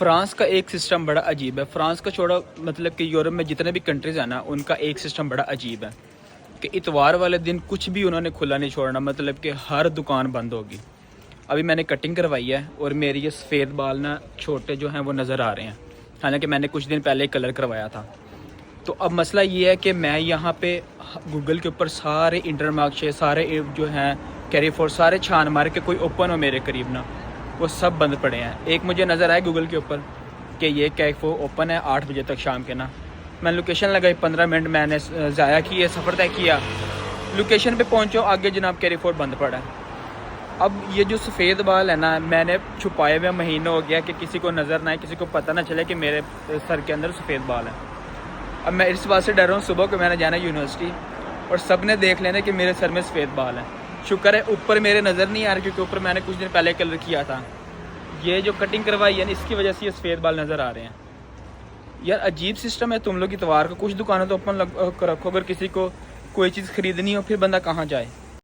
France کا ایک system بڑا عجیب ہے. فرانس کا چھوڑا مطلب کہ یورپ میں جتنے بھی کنٹریز ہیں نا ان کا ایک سسٹم بڑا عجیب ہے کہ اتوار والے دن کچھ بھی انہوں نے کھلا نہیں چھوڑنا, مطلب کہ ہر دکان بند ہوگی. ابھی میں نے کٹنگ کروائی ہے اور میری یہ سفید بال نا چھوٹے جو ہیں وہ نظر آ رہے ہیں, حالانکہ میں نے کچھ دن پہلے کلر کروایا تھا. تو اب مسئلہ یہ ہے کہ میں یہاں پہ گوگل کے اوپر سارے انٹرمارکشے سارے جو ہیں کیری فور سارے چھان مار کے کوئی اوپن ہو میرے قریب نا, وہ سب بند پڑے ہیں. ایک مجھے نظر آئے گوگل کے اوپر کہ یہ کیفو اوپن ہے 8 بجے تک شام کے نا. میں لوکیشن لگائی, 15 منٹ میں نے ضائع کیے, سفر طے کیا, لوکیشن پہ پہنچو آگے جناب کیری فور بند پڑا ہے. اب یہ جو سفید بال ہے نا میں نے چھپائے ہوئے مہینہ ہو گیا کہ کسی کو نظر نہ آئے, کسی کو پتہ نہ چلے کہ میرے سر کے اندر سفید بال ہے. اب میں اس بات سے ڈر رہا ہوں صبح کو میں نے جانا یونیورسٹی اور سب نے دیکھ لینا کہ میرے سر میں سفید بال ہے. شکر ہے اوپر میرے نظر نہیں آ رہا کیونکہ اوپر میں نے کچھ دن پہلے کلر کیا تھا. یہ جو کٹنگ کروائی ہے نا اس کی وجہ سے یہ سفید بال نظر آ رہے ہیں. یار عجیب سسٹم ہے تم لوگ اتوار کو کچھ دکانیں تو اوپن رکھو, اگر کسی کو کوئی چیز خریدنی ہو پھر بندہ کہاں جائے.